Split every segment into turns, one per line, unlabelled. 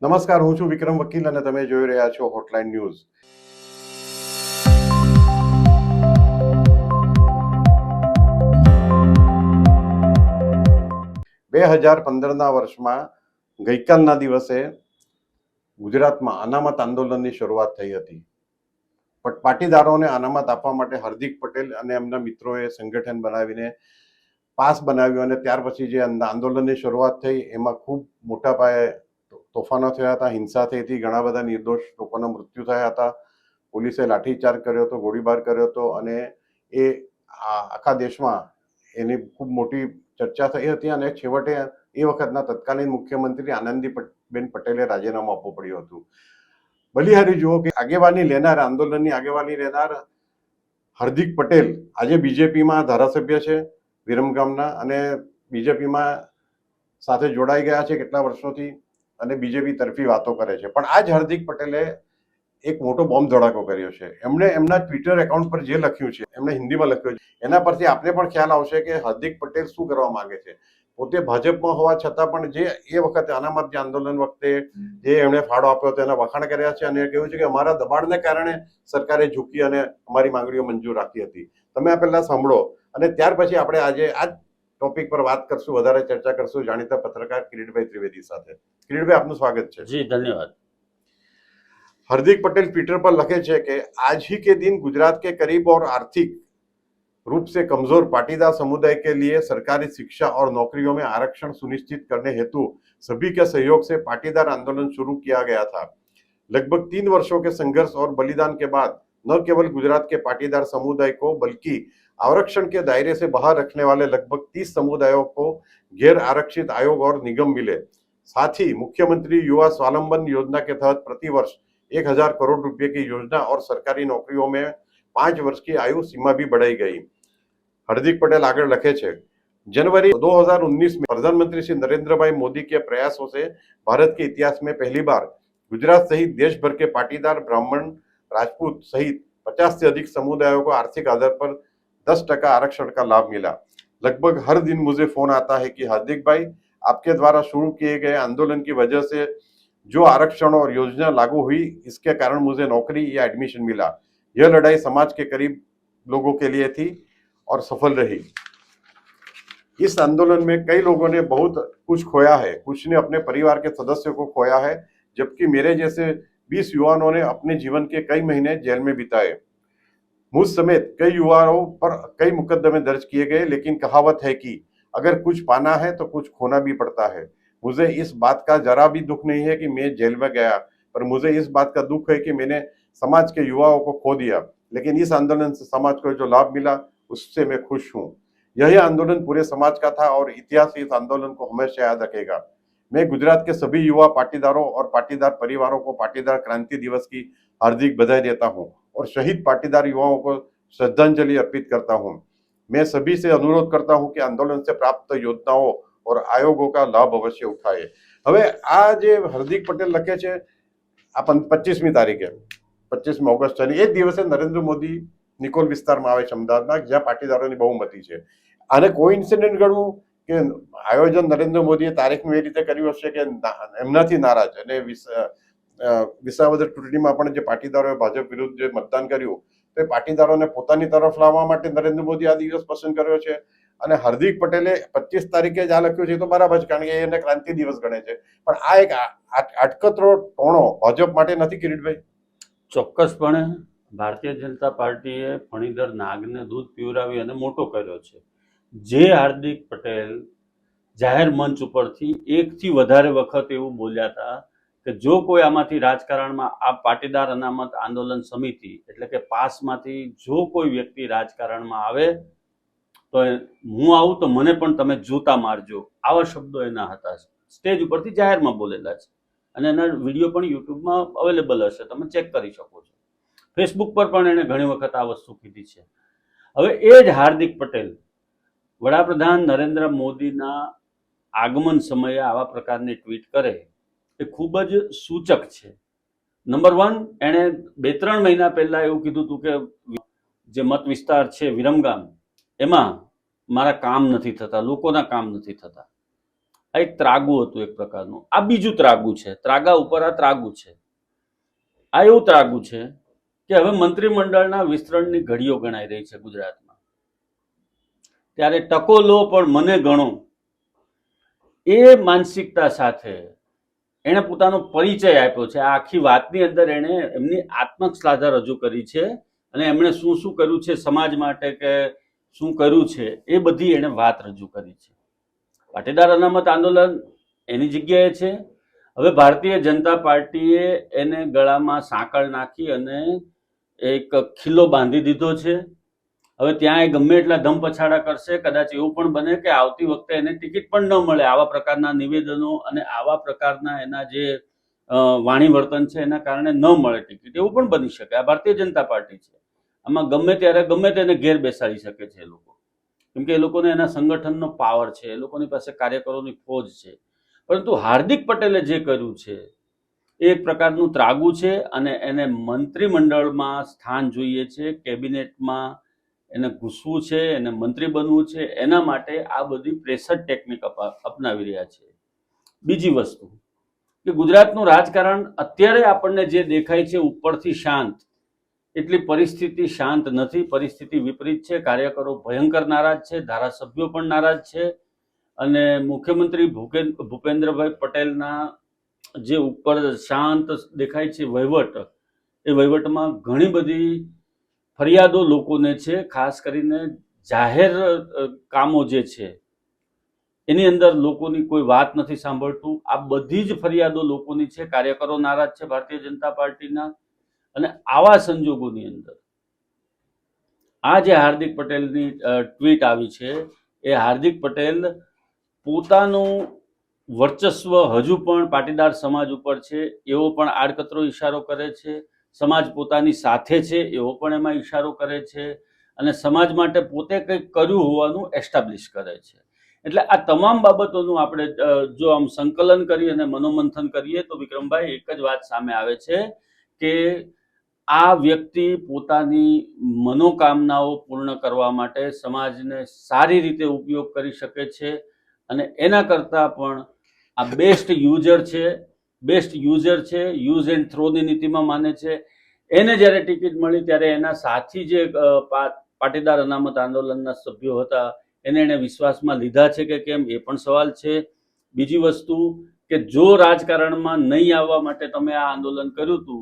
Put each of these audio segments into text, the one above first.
નમસ્કાર, હું છું વિક્રમ વકીલ અને તમે જોઈ રહ્યા છો હોટલાઇન ન્યૂઝ. 2015ના વર્ષમાં ગઈકાલના દિવસે ગુજરાતમાં અનામત આંદોલનની શરૂઆત થઈ હતી. પણ પાટીદારોને અનામત આપવા માટે હાર્દિક પટેલ અને એમના મિત્રોએ સંગઠન બનાવીને પાસ બનાવ્યો અને ત્યાર પછી જે આંદોલનની શરૂઆત થઈ એમાં ખૂબ મોટા પાયે તોફાનો થયા હતા, હિંસા થઈ હતી, ઘણા બધા નિર્દોષ લોકોના મૃત્યુ થયા હતા. પોલીસે લાઠીચાર્જ કર્યો હતો, ગોળીબાર કર્યો હતો અને એ આખા દેશમાં એની ખૂબ મોટી ચર્ચા થઈ હતી અને છેવટે એ વખતના તત્કાલીન મુખ્યમંત્રી આનંદીબેન પટેલે રાજીનામું આપવું પડ્યું હતું. બલિહારી જુઓ કે આગેવાની લેનાર, આંદોલનની આગેવાની લેનાર હાર્દિક પટેલ આજે બીજેપીમાં ધારાસભ્ય છે વિરમગામના અને બીજેપીમાં સાથે જોડાઈ ગયા છે કેટલા વર્ષોથી અને બીજેપી તરફી વાતો કરે છે. પણ આજ હાર્દિક પટેલે એક મોટો બોમ્બ ધડાકો કર્યો છે. એમણે એમના ટ્વિટર એકાઉન્ટ પર જે લખ્યું છે, એમણે હિન્દીમાં લખ્યું છે, એના પરથી આપને પણ ખ્યાલ આવશે કે હાર્દિક પટેલ શું કરવા માંગે છે. પોતે ભાજપમાં હોવા છતાં પણ જે એ વખતે અનામત આંદોલન વખતે જે એમણે ફાળો આપ્યો હતો એના વખાણ કર્યા છે અને કહ્યું છે કે અમારા દબાણને કારણે સરકારે ઝૂકી અને અમારી માંગણીઓ મંજૂર રાખી હતી. તમે આ પહેલા સાંભળો અને ત્યાર પછી આપણે આજે આ ટોપિક પર વાત કરશું, વધારે ચર્ચા કરશું જાણીતા પત્રકાર કિરીટભાઈ ત્રિવેદી સાથે. કિરીટભાઈ, આપનું સ્વાગત છે.
જી धन्यवाद.
हार्दिक पटेल ट्विटर पर लिखे છે कि आज ही के दिन गुजरात के करीब और आर्थिक रूप से कमजोर पाटीदार समुदाय के लिए सरकारी शिक्षा और नौकरियों में आरक्षण सुनिश्चित करने हेतु सभी के सहयोग से पाटीदार आंदोलन शुरू किया गया था. लगभग 3 वर्षों के संघर्ष और बलिदान के बाद न केवल गुजरात के पाटीदार समुदाय को बल्कि आरक्षण के दायरे से बाहर रखने वाले लगभग 30 समुदायों को गैर आरक्षित आयोग और निगम मिले. साथ ही मुख्यमंत्री युवा स्वावलंबन योजना के तहत प्रतिवर्ष 1000 करोड़ रुपए की योजना और सरकारी नौकरियों में 5 वर्ष की आयु सीमा भी बढ़ाई गई. हार्दिक पटेल आगे लिखे छे, जनवरी 2019 में प्रधानमंत्री श्री नरेंद्र भाई मोदी के प्रयासों से भारत के इतिहास में पहली बार गुजरात सहित देश भर के पाटीदार, ब्राह्मण, राजपूत सहित 50 से अधिक समुदायों को आर्थिक आधार पर 10% आरक्षण का लाभ मिला. लगभग हर दिन मुझे फोन आता है कि हार्दिक भाई, आपके द्वारा शुरू किए गए आंदोलन की वजह से जो आरक्षण और योजना लागू हुई, इसके कारण मुझे नौकरी या एडमिशन मिला. यह लड़ाई समाज के करीब लोगों के लिए थी और सफल रही. इस आंदोलन में कई लोगों ने बहुत कुछ खोया है, कुछ ने अपने परिवार के सदस्यों को खोया है, जबकि मेरे जैसे 20 युवाओं ने अपने जीवन के कई महीने जेल में बिताए. मुझ समेत कई युवाओं पर कई मुकदमे दर्ज किए गए, लेकिन कहावत है कि अगर कुछ पाना है तो कुछ खोना भी पड़ता है. मुझे इस बात का जरा भी दुख नहीं है कि मैं जेल में गया, पर मुझे इस बात का दुख है कि मैंने समाज के युवाओं को खो दिया. लेकिन इस आंदोलन से समाज को जो लाभ मिला उससे मैं खुश हूँ. यही आंदोलन पूरे समाज का था और इतिहास इस आंदोलन को हमेशा याद रखेगा. मैं गुजरात के सभी युवा पाटीदारों और पाटीदार परिवारों को पाटीदार क्रांति दिवस की हार्दिक बधाई देता हूँ और शहीद पाटीदार युवाओं को श्रद्धांजलि अर्पित करता हूँ. मैं सभी से अनुरोध करता हूँ कि आंदोलन से प्राप्त योजनाओं और आयोगों का लाभ अवश्य उठाए. હવે આ જે હાર્દિક પટેલ લખે છે આ 25મી તારીખે 25 ઓગસ્ટ અને એ દિવસે નરેન્દ્ર મોદી નિકોલ વિસ્તારમાં આવે છે અમદાવાદમાં, જ્યાં પાટીદારોની બહુમતી છે. આને કોઇન્સિડન્ટ ગણવું કે આયોજન નરેન્દ્ર મોદીએ તારીખનું એ રીતે કર્યું હશે કે એમનાથી નારાજ અને વિસાવદર ચૂંટણીમાં પણ જે પાટીદારોએ ભાજપ વિરુદ્ધ જે મતદાન કર્યું તે પાટીદારોને પોતાની તરફ લાવવા માટે નરેન્દ્ર મોદી આ દિવસ પસંદ કર્યો છે. અને હાર્દિક પટેલે 25 તારીખે જ આ લખ્યું છે તો બરાબર છે, કારણ કે એને ક્રાંતિ દિવસ ગણે છે. પણ આ એક અટકતરો ટોણો ભાજપ માટે નથી, કિરીટભાઈ?
ચોક્કસપણે ભારતીય જનતા પાર્ટીએ ફણીધર નાગને દૂધ પીવરાવી અને મોટો કર્યો છે. જે હાર્દિક પટેલ જાહેર મંચ ઉપરથી એકથી વધારે વખત એવું બોલ્યા હતા કે જો કોઈ આમાંથી રાજકારણમાં આ પાટીદાર અનામત આંદોલન સમિતિ એટલે કે પાસમાંથી જો કોઈ વ્યક્તિ રાજકારણમાં આવે તો હું આવું તો મને પણ તમે જૂતા મારજો, આવા શબ્દો એના હતા. સ્ટેજ ઉપરથી જાહેરમાં બોલેલા છે અને એના વિડીયો પણ યુટ્યુબમાં અવેલેબલ હશે, તમે ચેક કરી શકો છો. ફેસબુક પર પણ એણે ઘણી વખત આ વસ્તુ કીધી છે. હવે એ જ હાર્દિક પટેલ વડાપ્રધાન નરેન્દ્ર મોદીના આગમન સમયે આવા પ્રકારની ટ્વીટ કરે એ ખૂબ જ સૂચક છે. નંબર 1, એણે 2-3 મહિના પહેલા એવું કીધું હતું કે જે મત વિસ્તાર છે વિરમગામ, એમાં મારા કામ નથી થતા, લોકોના કામ નથી થતા. આ એક ત્રાગુ હતું એક પ્રકારનું. આ બીજું ત્રાગુ છે, ત્રાગા ઉપર આ ત્રાગુ છે. આ એવું ત્રાગુ છે કે હવે મંત્રીમંડળના વિસ્તરણની ઘડીઓ ગણાઈ રહી છે ગુજરાતમાં. ત્યારે ટકો લો પણ મને ગણો, એ માનસિકતા સાથે એણે પોતાનો પરિચય આપ્યો છે. આ આખી વાતની અંદર એણે એમની આત્મશ્લાઘા રજૂ કરી છે અને એમણે શું શું કર્યું છે સમાજ માટે કે શું કર્યું છે એ બધી એણે વાત રજૂ કરી છે. પાટીદાર અનામત આંદોલન એની જગ્યાએ છે. હવે ભારતીય જનતા પાર્ટીએ એને ગળામાં સાંકળ નાખી અને એક ખીલ્લો બાંધી દીધો છે. હવે ત્યાં એ ગમે એટલા ધમ પછાડા કરશે, કદાચ એવું પણ બને કે આવતી વખતે એને ટિકિટ પણ ન મળે. આવા પ્રકારના નિવેદનો અને આવા પ્રકારના એના જે વાણી વર્તન છે એના કારણે ન મળે ટિકિટ, એવું પણ બની શકે. આ ભારતીય જનતા પાર્ટી છે, આમાં ગમે ત્યારે ગમે તેને ઘેર બેસાડી શકે છે એ લોકો, કેમ કે એ લોકોને એના સંગઠનનો પાવર છે, એ લોકોની પાસે કાર્યકરોની ફોજ છે. પરંતુ હાર્દિક પટેલે જે કર્યું છે એ એક પ્રકારનું ત્રાગુ છે અને એને મંત્રીમંડળમાં સ્થાન જોઈએ છે, કેબિનેટમાં એને ઘૂસવું છે, એને મંત્રી બનવું છે. એના માટે આ બધી પ્રેશર ટેકનિક અપનાવી રહ્યા છે. બીજી વસ્તુ કે ગુજરાતનું રાજકારણ અત્યારે આપણને જે દેખાય છે ઉપરથી શાંત, એટલી પરિસ્થિતિ શાંત નથી. પરિસ્થિતિ વિપરીત છે. કાર્યકરો ભયંકર નારાજ છે, ધારાસભ્યો પણ નારાજ છે અને મુખ્યમંત્રી ભૂપેન્દ્રભાઈ પટેલના જે ઉપર શાંત દેખાય છે વહીવટ, એ વહીવટમાં ઘણી બધી ફરિયાદો લોકોને છે. ખાસ કરીને જાહેર કામો જે છે એની અંદર લોકોની કોઈ વાત નથી સાંભળતું. આ બધી જ ફરિયાદો લોકોની છે. કાર્યકરો નારાજ છે ભારતીય જનતા પાર્ટીના. અને આવા સંજોગોની અંદર આ જે હાર્દિક પટેલની ટ્વીટ આવી છે, એ હાર્દિક પટેલ પોતાનું વર્ચસ્વ હજુ પણ પાટીદાર સમાજ ઉપર છે એવો પણ આડકતરો ઈશારો કરે છે. સમાજ પોતાની સાથે છે એવો પણ એમાં ઈશારો કરે છે અને સમાજ માટે પોતે કંઈક કર્યું હોવાનું એસ્ટાબ્લિશ કરે છે. એટલે આ તમામ બાબતોનું આપણે જો આમ સંકલન કરી અને મનોમંથન કરીએ તો વિક્રમભાઈ એક જ વાત સામે આવે છે કે આ વ્યક્તિ પોતાની મનોકામનાઓ પૂર્ણ કરવા માટે સમાજને સારી રીતે ઉપયોગ કરી શકે છે અને એના કરતાં પણ આ બેસ્ટ યુઝર છે, યુઝ એન્ડ થ્રોની નીતિમાં માને છે. એને જ્યારે ટિકિટ મળી ત્યારે એના સાથી જે પાટીદાર અનામત આંદોલનના સભ્યો હતા એને વિશ્વાસમાં લીધા છે કે કેમ, એ પણ સવાલ છે. બીજી વસ્તુ કે જો રાજકારણમાં નહીં આવવા માટે તમે આ આંદોલન કર્યું હતું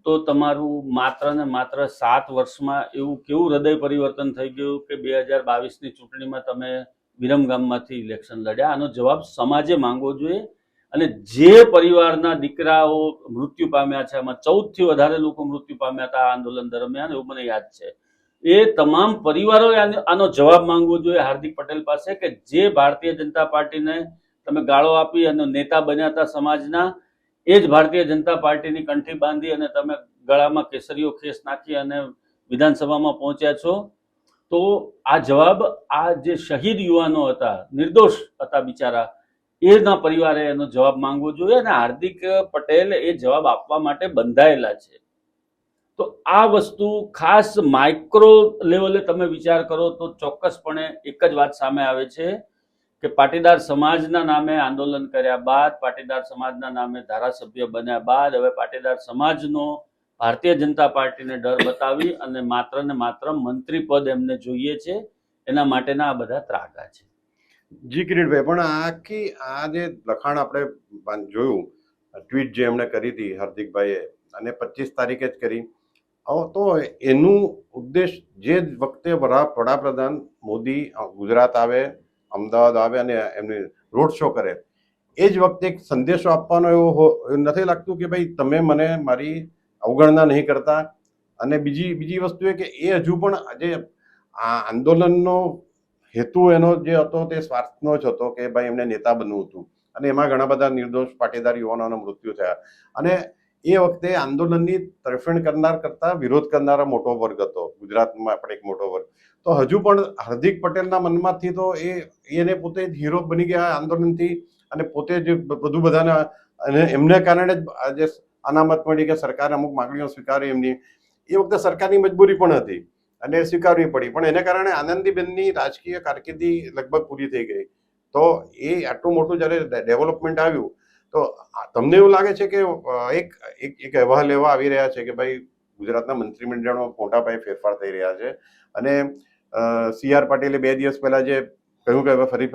તો તમારું માત્ર ને માત્ર 7 વર્ષમાં એવું કેવું હૃદય પરિવર્તન થઈ ગયું કે 2022ની ચૂંટણીમાં તમે વિરમગામમાંથી ઇલેક્શન લડ્યા? આનો જવાબ સમાજે માંગવો જોઈએ. અને જે પરિવારના દીકરાઓ મૃત્યુ પામ્યા છે, આમાં 14થી વધારે લોકો મૃત્યુ પામ્યા હતા આ આંદોલન દરમિયાન, એવું મને યાદ છે. એ તમામ પરિવારોએ આનો જવાબ માંગવો જોઈએ હાર્દિક પટેલ પાસે કે જે ભારતીય જનતા પાર્ટીને તમે ગાળો આપી અને નેતા બન્યા હતા સમાજના, એ જ ભારતીય જનતા પાર્ટીની કંઠી બાંધી અને તમે ગળામાં કેસરીઓ ખેસ નાખી અને વિધાનસભામાં પહોંચ્યા છો. તો આ જવાબ આ જે શહીદ યુવાનો હતા, નિર્દોષ હતા બિચારા, એના પરિવારે એનો જવાબ માંગવો જોઈએ અને હાર્દિક પટેલ એ જવાબ આપવા માટે બંધાયેલા છે. તો આ વસ્તુ ખાસ માઇક્રો લેવલે તમે વિચાર કરો તો ચોક્કસપણે એક જ વાત સામે આવે છે કે પાટીદાર સમાજના નામે આંદોલન કર્યા બાદ, પાટીદાર સમાજના નામે ધારાસભ્ય બન્યા બાદ હવે પાટીદાર સમાજનો ભારતીય જનતા પાર્ટીને ડર બતાવી અને માત્ર મંત્રી પદ એમને જોઈએ છે. એના માટેના આ બધા ત્રાગા છે.
જી કિરીટભાઈ, પણ આ જે લખાણ આપણે જોયું, ટ્વીટ જે એમણે કરી હતી હાર્દિકભાઈએ અને 25 તારીખે જ કરી, તો એનું ઉદ્દેશ જે વખતે વડાપ્રધાન મોદી ગુજરાત આવે, અમદાવાદ આવે અને એમની રોડ શો કરે, એ જ વખતે એક સંદેશો આપવાનો એવો નથી લાગતું કે ભાઈ તમે મને મારી અવગણના નહીં કરતા? અને બીજી વસ્તુ એ કે એ હજુ પણ જે આ આંદોલનનો હેતુ એનો જે હતો તે સ્વાર્થનો જ હતો કે ભાઈ એમને નેતા બનવું હતું અને એમાં ઘણા બધા નિર્દોષ પાટીદાર યુવાનોના મૃત્યુ થયા અને એ વખતે આંદોલનની તરફેણ કરનાર કરતા વિરોધ કરનારા મોટો વર્ગ હતો ગુજરાતમાં, પણ એક મોટો વર્ગ. તો હજુ પણ હાર્દિક પટેલના મનમાંથી તો એને પોતે હીરો બની ગયા આંદોલનથી અને પોતે જ બધું બધાને અને એમને કારણે જ જે અનામત મળી કે સરકારે અમુક માંગણીઓ સ્વીકારી એમની, એ વખતે સરકારની મજબૂરી પણ હતી અને સ્વીકારવી પડી, પણ એને કારણે આનંદીબેનની રાજકીય કારકિર્દી લગભગ પૂરી થઈ ગઈ. તો એ આટલું મોટું જ્યારે ડેવલપમેન્ટ આવ્યું તો તમને એવું લાગે છે કે એક અહેવાલ એવા આવી રહ્યા છે કે ભાઈ ગુજરાતના મંત્રીમંડળમાં મોટા પાયે ફેરફાર થઈ રહ્યા છે અને CR પાટીલે 2 દિવસ પહેલા જે કહ્યું કે હવે ફરી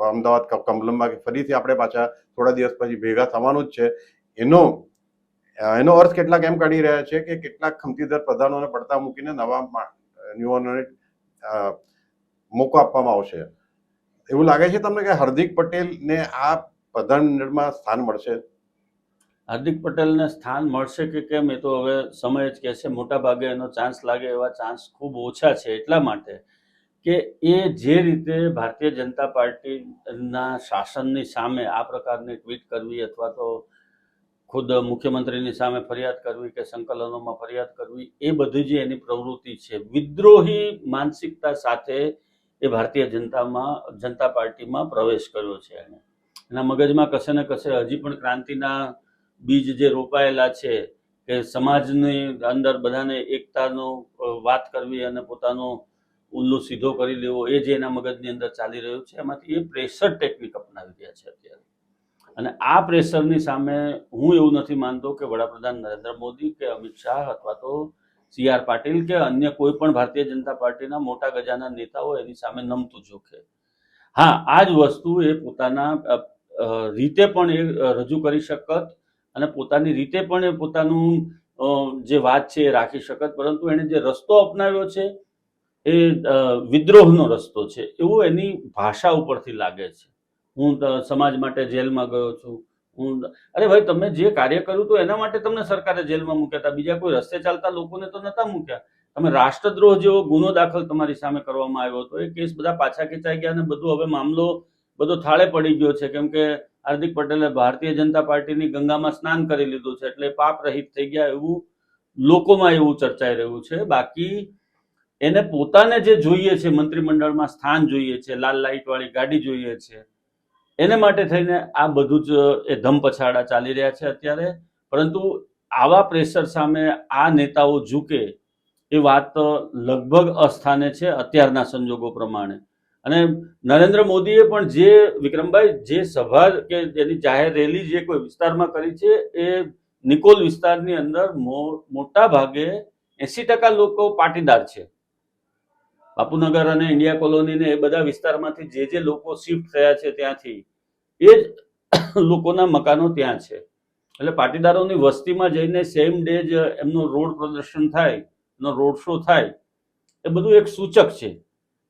અમદાવાદ કમલમમાં ફરીથી આપણે પાછા થોડા દિવસ પછી ભેગા થવાનું જ છે, એનો અર્થ કેટલાક એમ કાઢી રહ્યા છે કે કેટલાક ખમતીધર પ્રધાનોને પડતા મૂકીને નવા યુવાનોને મોકો આપવામાં આવશે. એવું લાગે છે તમને કે હાર્દિક પટેલને આ પ્રધાનમંડળમાં સ્થાન મળશે?
હાર્દિક પટેલને સ્થાન મળશે કે કેમ એ તો હવે સમય જ કહેશે. મોટા ભાગે એનો ચાન્સ લાગે એવા ચાન્સ ખૂબ ઓછા છે, એટલા માટે કે એ જે રીતે ભારતીય જનતા પાર્ટીના શાસનની સામે આ પ્રકારની ટ્વીટ કરવી અથવા તો ખુદ મુખ્યમંત્રીની સામે ફરિયાદ કરવી કે સંકલનોમાં ફરિયાદ કરવી, એ બધી જે એની પ્રવૃત્તિ છે, વિદ્રોહી માનસિકતા સાથે એ ભારતીય જનતા પાર્ટીમાં પ્રવેશ કર્યો છે. એના મગજમાં કશે ને કશે હજી પણ ક્રાંતિના બીજ જે રોપાયેલા છે કે સમાજની અંદર બધાને એકતાનો વાત કરવી અને પોતાનો ઉલ્લુ સીધો કરી લેવો, એ જે એના મગજની અંદર ચાલી રહ્યું છે, એમાંથી એ પ્રેશર ટેકનિક અપનાવી રહ્યા છે અત્યારે. અને આ પ્રેશરની સામે હું એવું નથી માનતો કે વડાપ્રધાન નરેન્દ્ર મોદી કે અમિત શાહ અથવા તો CR પાટીલ કે અન્ય કોઈ પણ ભારતીય જનતા પાર્ટીના મોટા ગજાના નેતાઓ એની સામે નમતું જોખે. હા, આ જ વસ્તુ એ પોતાના રીતે પણ એ રજૂ કરી શકત અને પોતાની રીતે પણ એ પોતાનું જે વાત છે એ રાખી શકત, પરંતુ એણે જે રસ્તો અપનાવ્યો છે એ વિદ્રોહનો રસ્તો છે એવું એની ભાષા ઉપરથી લાગે છે. હું સમાજ માટે જેલમાં ગયો છું, અરે ભાઈ, તમે જે કાર્ય કર્યું તો એના માટે તમને સરકારે જેલમાં મૂક્યા હતા, બીજા કોઈ રસ્તે ચાલતા લોકોને તો નતા મૂક્યા. તમે રાષ્ટ્રદ્રોહ જેવો ગુનો દાખલ તમારી સામે કરવામાં આવ્યો હતો, એ કેસ બધા પાછા ખેંચાઈ ગયા અને બધું હવે મામલો બધો થાળે પડી ગયો છે, કેમ કે હાર્દિક પટેલે ભારતીય જનતા પાર્ટીની ગંગામાં સ્નાન કરી લીધું છે એટલે પાપ રહિત થઈ ગયા એવું લોકોમાં એવું ચર્ચાઈ રહ્યું છે. બાકી એને પોતાને જે જોઈએ છે, મંત્રીમંડળમાં સ્થાન જોઈએ છે, લાલ લાઇટ વાળી ગાડી જોઈએ છે, એને માટે થઈને આ બધું જ એ ધમપછાડા ચાલી રહ્યા છે અત્યારે. પરંતુ આવા પ્રેશર સામે આ નેતાઓ ઝૂકે એ વાત લગભગ અસ્થાને છે અત્યારના સંજોગો પ્રમાણે. અને નરેન્દ્ર મોદીએ પણ જે વિક્રમભાઈ જે સભા કે જેની જાહેર રેલી જે કોઈ વિસ્તારમાં કરી છે, એ નિકોલ વિસ્તારની અંદર મોટા ભાગે 80% લોકો પાટીદાર છે. બાપુનગર અને ઇન્ડિયા કોલોની ને એ બધા વિસ્તારમાંથી જે લોકો શિફ્ટ થયા છે ત્યાંથી એ જ લોકોના મકાનો ત્યાં છે. એટલે પાટીદારોની વસ્તીમાં જઈને સેમ ડે જ એમનો રોડ પ્રદર્શન થાય, એનો રોડ શો થાય, એ બધું એક સૂચક છે.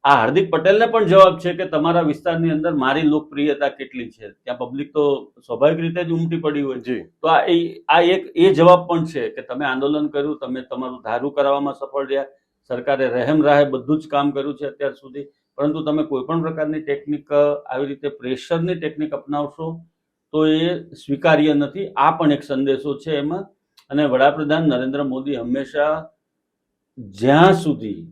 આ હાર્દિક પટેલને પણ જવાબ છે કે તમારા વિસ્તારની અંદર મારી લોકપ્રિયતા કેટલી છે. ત્યાં પબ્લિક તો સ્વાભાવિક રીતે જ ઉમટી પડી હોય છે. તો આ એક એ જવાબ પણ છે કે તમે આંદોલન કર્યું, તમે તમારું ધારું કરાવવામાં સફળ રહ્યા, સરકારે રહેમ રાહે બધું જ કામ કર્યું છે અત્યાર સુધી, પરંતુ તમે કોઈ પણ પ્રકારની ટેકનિક આવી રીતે પ્રેશરની ટેકનિક અપનાવશો તો એ સ્વીકાર્ય નથી. આ પણ એક સંદેશો છે એમાં. અને વડાપ્રધાન નરેન્દ્ર મોદી હંમેશા જ્યાં સુધી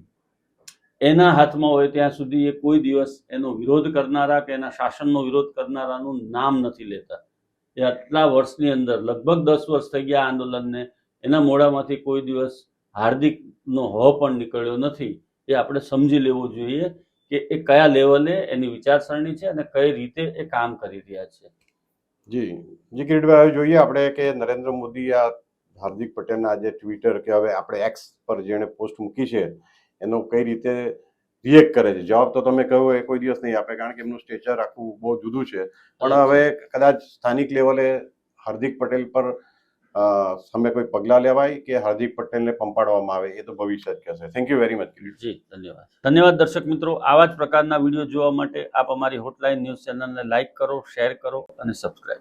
એના હાથમાં હોય ત્યાં સુધી એ કોઈ દિવસ એનો વિરોધ કરનારા કે એના શાસનનો વિરોધ કરનારાનું નામ નથી લેતા. એ આટલા વર્ષની અંદર લગભગ 10 વર્ષ થઈ ગયા આંદોલનને, એના મોઢામાંથી કોઈ દિવસ હાર્દિકનો હો પણ નીકળ્યો નથી. એ આપણે સમજી લેવું જોઈએ કે એ કયા લેવલે એની વિચારસરણી છે અને કઈ રીતે એ કામ કરી રહ્યા છે.
જી કિરીટભાઈ, જોઈએ આપણે કે નરેન્દ્ર મોદી આ હાર્દિક પટેલના આજે ટ્વિટર કે હવે આપણે એક્સ પર જેણે પોસ્ટ મૂકી છે એનો કઈ રીતે રિએક્ટ કરે છે. જવાબ તો તમે કહ્યું એ કોઈ દિવસ નહીં આપે, કારણ કે એમનું સ્ટેચર આખું બહુ જુદું છે. પણ હવે કદાચ સ્થાનિક લેવલે હાર્દિક પટેલ પર સામે કોઈ પગલાં લેવાય કે હાર્દિક પટેલને પંપાડવામાં આવે, એ તો ભવિષ્ય જ કહેશે. Thank you very much Kirit.
Ji ધન્યવાદ દર્શક મિત્રો. આવા જ પ્રકારના વિડીયો જોવા માટે આપ અમારી હોટલાઇન ન્યૂઝ ચેનલને લાઇક કરો, શેર કરો અને સબસ્ક્રાઇબ.